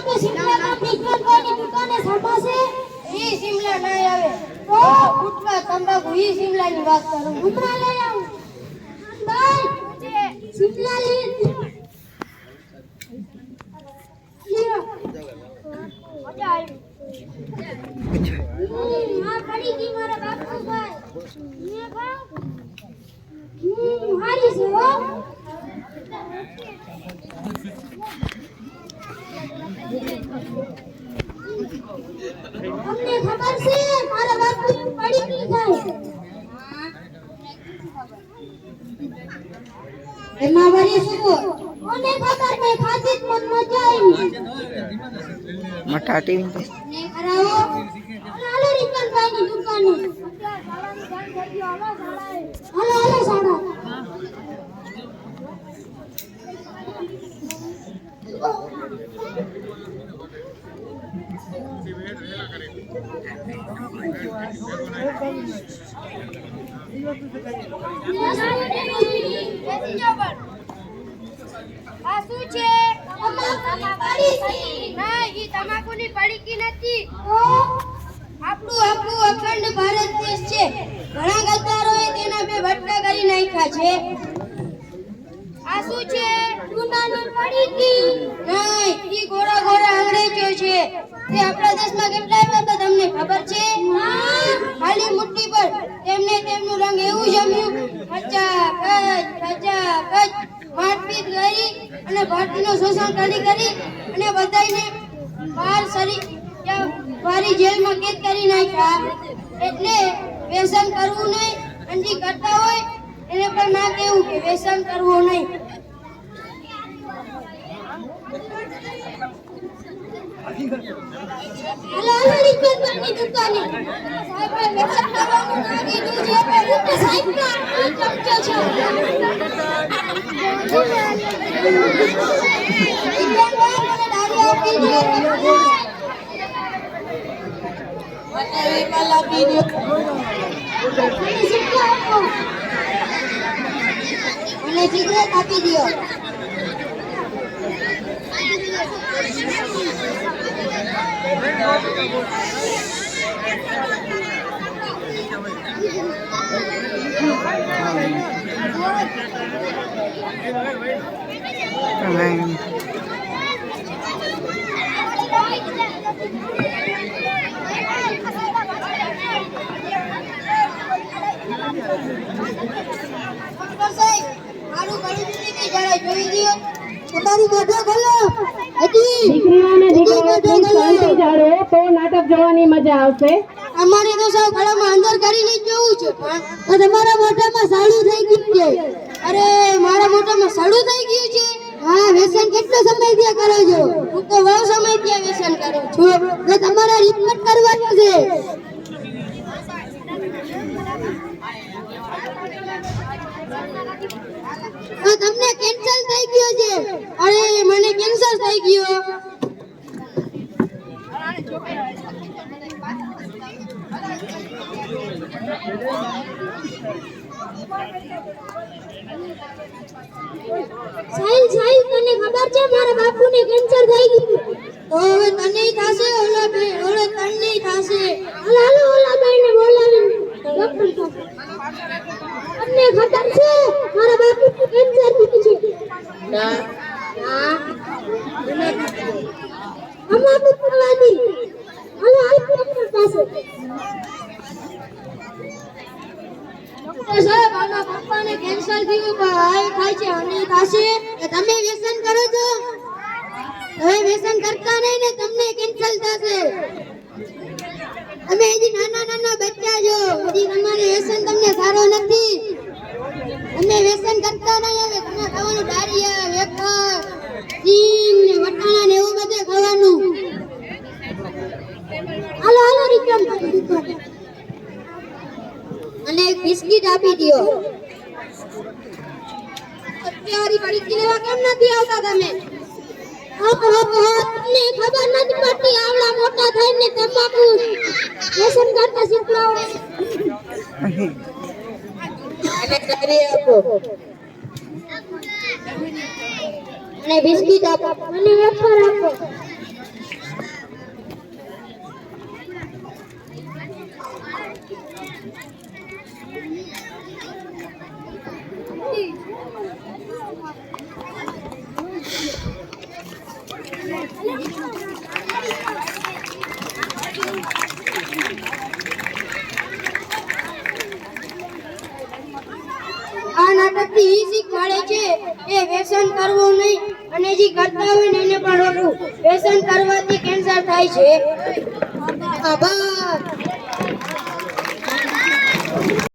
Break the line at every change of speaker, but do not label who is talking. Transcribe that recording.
કે શિમલામાં ભીખમનભાઈની દુકાને સાંભળશે
ઈ શિમલા ના આવે
તો
ગુટકા તંબાકુ ઈ શિમલાની વાત કરું
હમણાં લઈ આવું ભાઈ શિમલા લી લ્યો મજા આવી હા પડી ગઈ મારા બાપુ ભાઈ અહીંયા ખાવ હારી છે હો તમને ખબર છે મારા બાપુ પડી ગઈ થાય એમાં વળી શું કોને ખબર મેં ખાધી જ મન મજા આવી
મઠા ટીવી પર
ને કરાવો હાલો રીકનભાઈની દુકાને હાલો હાલો સાડા
આ શું છે ના ઈ તમાકુની પડીકી નથી આપણું આખું અખંડ ભારત દેશ છે ઘણા ગદ્દારોએ તેના બે ભટકા કરી નાખ્યા છે આ શું છે ગુનાની પડીકી નહીં ઈ ગોરા ગોરા અંગ્રેજો છે તે આપણા દેશમાં કેટલા આવ્યા તો તમને ખબર છે ખાલી મુઠ્ઠી પર તેમને તેમનું રંગ એવું જમ્યું ખચાખચ મારપીટ કરી અને ભારતીયનું શોષણ કરી અને બધાને બારી જેલમાં કેદ કરી નાખ્યા એટલે વ્યસન કરવું નહીં અને જે કરતા હોય એને પણ ના કહેવું કે વ્યસન કરવું નહીં
હાલો હાલો રીકનભાઈની દુકાને સાહેબ વ્યસન કરવાનું ના કીધું છે પણ હું તો સાહેબનો આટલો ચમચો છું રીકનભાઈ મને દારૂ આપી દો
મને કાલા પી દો
મને સિક્કો આપો
મને સિગરેટ આપી દો
તમારી મોઢો ખોલો
દીકરીઓને શાંતિ જાળવો તો નાટક જોવાની મજા આવશે.
અમારે તો સૌ ગળામાં અંદર કરીને જ જોવું છે
તો તમારા મોઢામાં સાડું થઈ ગયું છે
અરે મારા મોઢામાં સડું થઈ ગયું છે
હા વ્યસન કેટલો સમય થી કરો છો
હું તો બહુ સમયથી વ્યસન કરું છું
તો તમારા રિપોર્ટ કરવાનો છે
તો તમને કેન્સર થઈ ગયો છે અરે મને કેન્સર થઈ ગયો
સાહિલ સાહિલ તને ખબર છે મારા બાપુને કેન્સર થઈ ગયું
તો હવે તને થાશે ઓલા તને થાશે
હાલો હાલો ઓલા ભાઈને બોલાવીને ડોક્ટર પાસે તમને ખબર છે મારા બાપુને કેન્સર થયું છે
ના
અમારું કરવાની હાલો હાલો ડોક્ટર પાસે
સાહેબ આના પપ્પાને કેન્સર થયું ભાઈ થાય છે અને થાશે
તમે વ્યસન કરો છો હવે વ્યસન કરતા નહીં ને તમને કેન્સર થશે તમે હજી નાના નાના બચ્ચા છો હજી તમારે વ્યસન તમને સારો નથી તમે વ્યસન કરતા નહીં હવે તમે ખાવાનું ડારિયા વેફર સિંગ ને વટાણા ને એવું બધું ખાવાનું હાલો હાલો રીકમ અને એક બિસ્કિટ આપી દો અત્યારે પડી લેવા કેમ નથી આવતા તમે તમને ખબર નથી પડતી આવડા મોટા થઈને તમાકુ વ્યસન કરતા શીખવાડો અને તારી આપો અને બિસ્કિટ આપો અને વેફર આપો
આ નાટકથી ઈ શીખવાડે છે કે વ્યસન કરવું નહીં અને જે કરતા હોય ને એને પણ રોકવું. વ્યસન કરવાથી કેન્સર થાય છે.
આભાર.